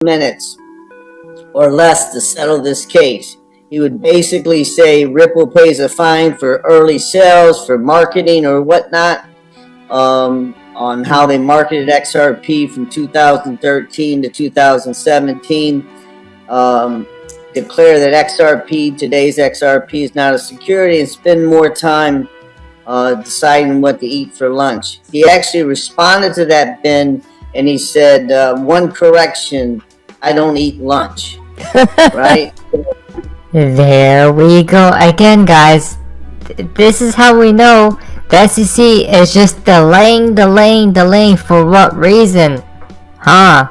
minutes or less to settle this case. He would basically say Ripple pays a fine for early sales, for marketing or whatnot, on how they marketed XRP from 2013 to 2017. Declare that today's XRP is not a security, and spend more time deciding what to eat for lunch. He actually responded to that, Ben, and he said, one correction, I don't eat lunch. Right? There we go. Again, guys, this is how we know the SEC is just delaying. For what reason? Huh?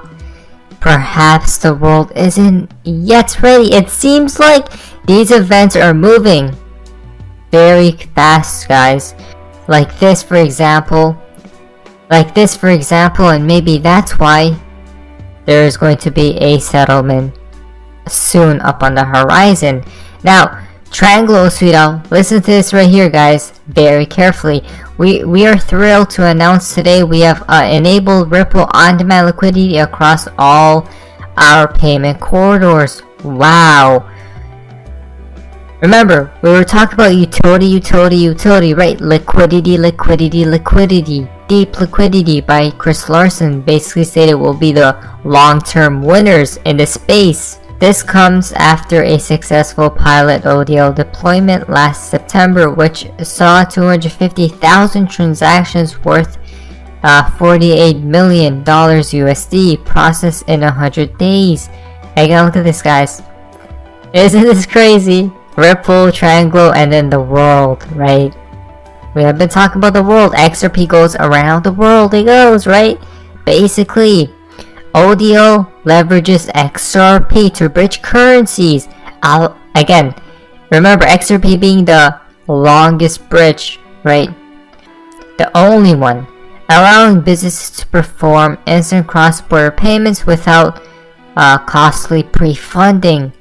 Perhaps the world isn't yet ready. It seems like these events are moving very fast, guys. Like this, for example, and maybe that's why there is going to be a settlement soon up on the horizon. Now, Triangle Sweetheart, listen to this right here, guys, very carefully. We are thrilled to announce today we have enabled Ripple on-demand liquidity across all our payment corridors. Wow. Remember, we were talking about utility, right? Liquidity. Deep liquidity by Chris Larsen basically stated will be the long-term winners in the space. This comes after a successful pilot ODL deployment last September, which saw 250,000 transactions worth $48 million USD processed in 100 days. Again, look at this, guys. Isn't this crazy? Ripple, Triangle, and then the world, right? We have been talking about the world. XRP goes around the world. It goes, right? Basically, ODL leverages XRP to bridge currencies. Again, remember XRP being the longest bridge, right? The only one, allowing businesses to perform instant cross-border payments without costly pre-funding.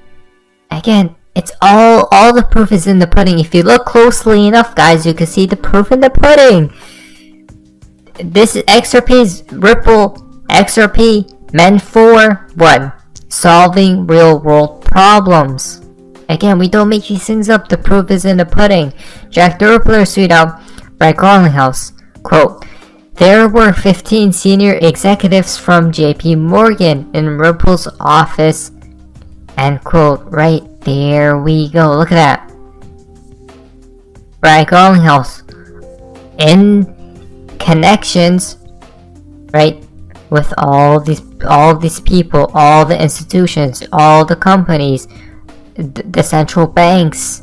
Again, it's all the proof is in the pudding. If you look closely enough, guys, you can see the proof in the pudding. This is XRP's Ripple XRP meant for what? Solving real-world problems. Again, we don't make these things up. The proof is in the pudding. Jack the Rippler sued out by Garlinghouse. Quote, there were 15 senior executives from JP Morgan in Ripple's office. End quote. Right there we go. Look at that. Right, Garlinghouse. In connections, right, with all these people, all the institutions, all the companies, the central banks,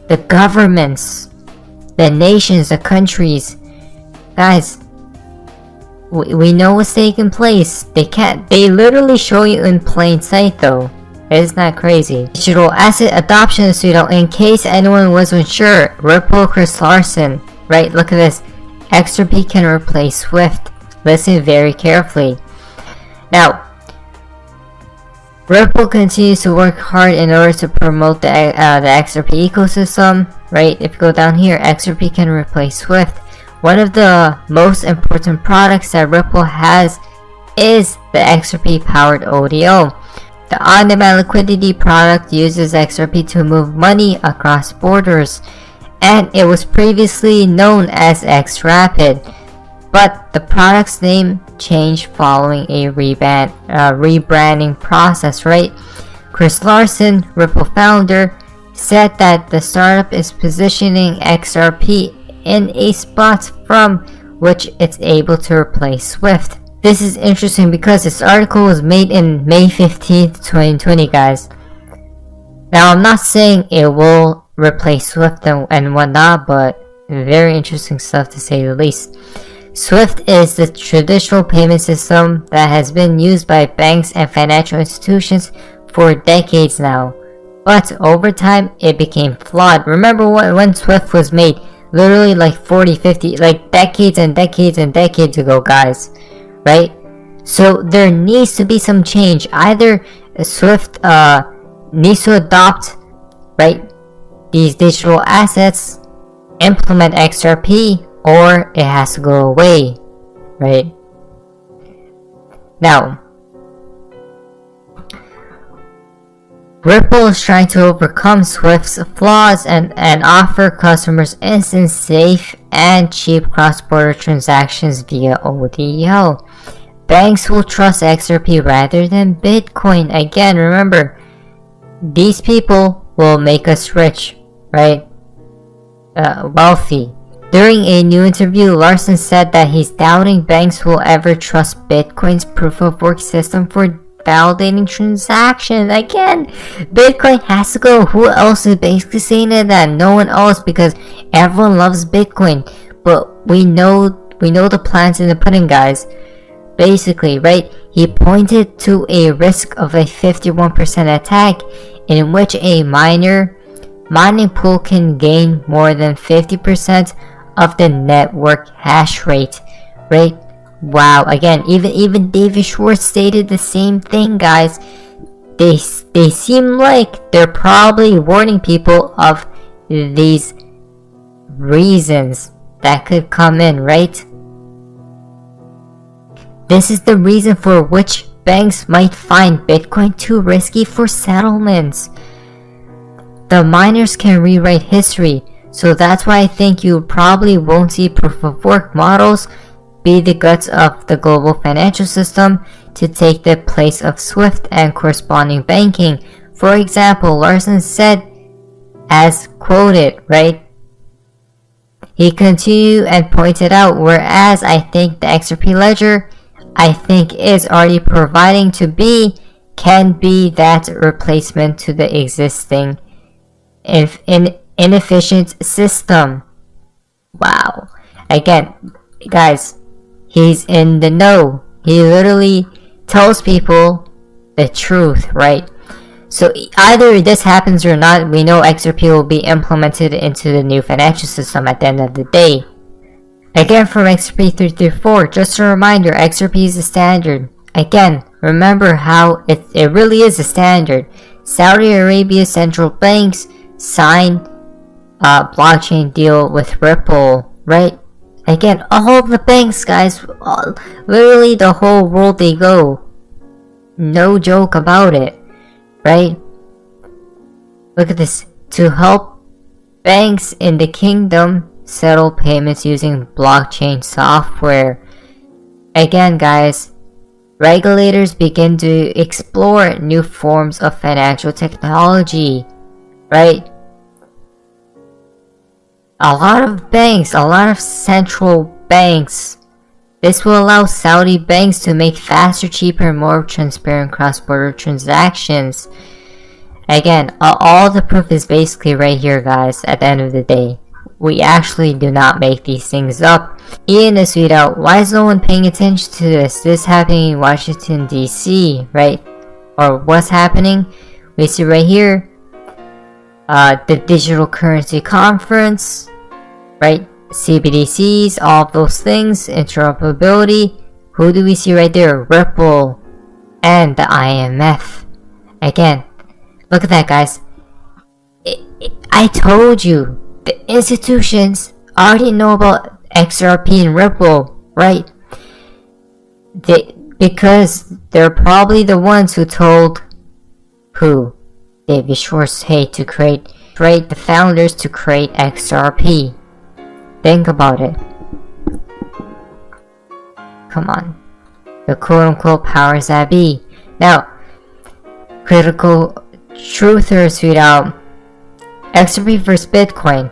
the governments, the nations, the countries. Guys, we know what's taking place. They literally show you in plain sight though. Isn't that crazy? Digital asset adoption pseudo, in case anyone was unsure, Ripple Chris Larsen, right? Look at this. XRP can replace SWIFT. Listen very carefully. Now, Ripple continues to work hard in order to promote the XRP ecosystem, right? If you go down here, XRP can replace SWIFT. One of the most important products that Ripple has is the XRP powered ODO. The on-demand liquidity product uses XRP to move money across borders, and it was previously known as xRapid, but the product's name changed following a rebranding process, right? Chris Larsen, Ripple founder, said that the startup is positioning XRP in a spot from which it's able to replace SWIFT. This is interesting because this article was made in May 15th, 2020, guys. Now, I'm not saying it will replace SWIFT and whatnot, but very interesting stuff to say the least. SWIFT is the traditional payment system that has been used by banks and financial institutions for decades now. But over time, it became flawed. Remember when SWIFT was made? Literally like 40, 50, like decades and decades and decades ago, guys. Right? So there needs to be some change. Either SWIFT needs to adopt, right, these digital assets, implement XRP, or it has to go away, right? Now, Ripple is trying to overcome Swift's flaws and offer customers instant, safe, and cheap cross-border transactions via ODL. Banks will trust XRP rather than Bitcoin. Again, remember, these people will make us rich, right? Wealthy. During a new interview, Larson said that he's doubting banks will ever trust Bitcoin's proof-of-work system for validating transactions. Again, Bitcoin has to go. Who else is basically saying that? No one else, because everyone loves Bitcoin. But we know the plans in the pudding, guys. Basically, right? He pointed to a risk of a 51% attack in which a mining pool can gain more than 50% of the network hash rate, right? Wow, again, even David Schwartz stated the same thing, guys. They seem like they're probably warning people of these reasons that could come in, right? This is the reason for which banks might find Bitcoin too risky for settlements. The miners can rewrite history, so that's why I think you probably won't see proof-of-work models be the guts of the global financial system to take the place of SWIFT and corresponding banking. For example, Larson said, as quoted, right? He continued and pointed out, whereas I think the XRP ledger I think is already providing can be that replacement to the existing inefficient system. Wow. Again, guys, he's in the know. He literally tells people the truth, right? So either this happens or not, we know XRP will be implemented into the new financial system at the end of the day. Again, from XRP334, just a reminder, XRP is a standard. Again, remember how it really is a standard. Saudi Arabia central banks sign a blockchain deal with Ripple, right? Again, all the banks, guys, literally the whole world they go. No joke about it, right? Look at this. To help banks in the kingdom settle payments using blockchain software. Again, guys, regulators begin to explore new forms of financial technology, right? A lot of banks, a lot of central banks. This will allow Saudi banks to make faster, cheaper, and more transparent cross-border transactions. Again, all the proof is basically right here, guys, at the end of the day. We actually do not make these things up. Ian is tweeted out, why is no one paying attention to this? This happening in Washington, D.C., right? Or what's happening? We see right here, the digital currency conference, right? CBDCs, all of those things, interoperability. Who do we see right there? Ripple and the IMF. Again, look at that, guys. I told you, the institutions already know about XRP and Ripple, right? Because they're probably the ones who told David Schwartz, hey, to create the founders to create XRP. Think about it. Come on. The quote-unquote powers that be. Now, critical truthers tweet out, XRP versus Bitcoin.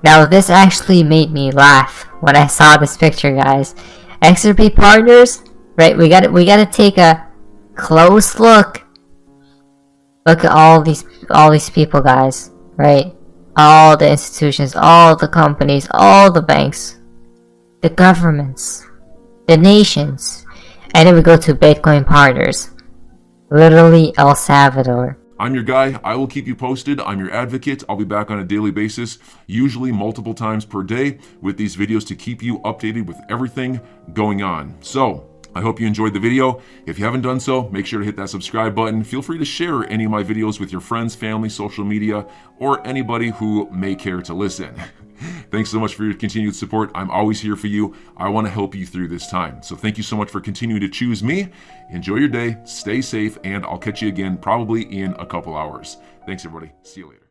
Now this actually made me laugh when I saw this picture, guys. XRP partners, right? We gotta take a close look. Look at all these people, guys, right? All the institutions, all the companies, all the banks, the governments, the nations, and then we go to Bitcoin partners. Literally El Salvador. I'm your guy. I will keep you posted. I'm your advocate. I'll be back on a daily basis, usually multiple times per day, with these videos to keep you updated with everything going on. So I hope you enjoyed the video. If you haven't done so, make sure to hit that subscribe button. Feel free to share any of my videos with your friends, family, social media, or anybody who may care to listen. Thanks so much for your continued support. I'm always here for you. I want to help you through this time. So thank you so much for continuing to choose me. Enjoy your day, stay safe, and I'll catch you again probably in a couple hours. Thanks, everybody. See you later.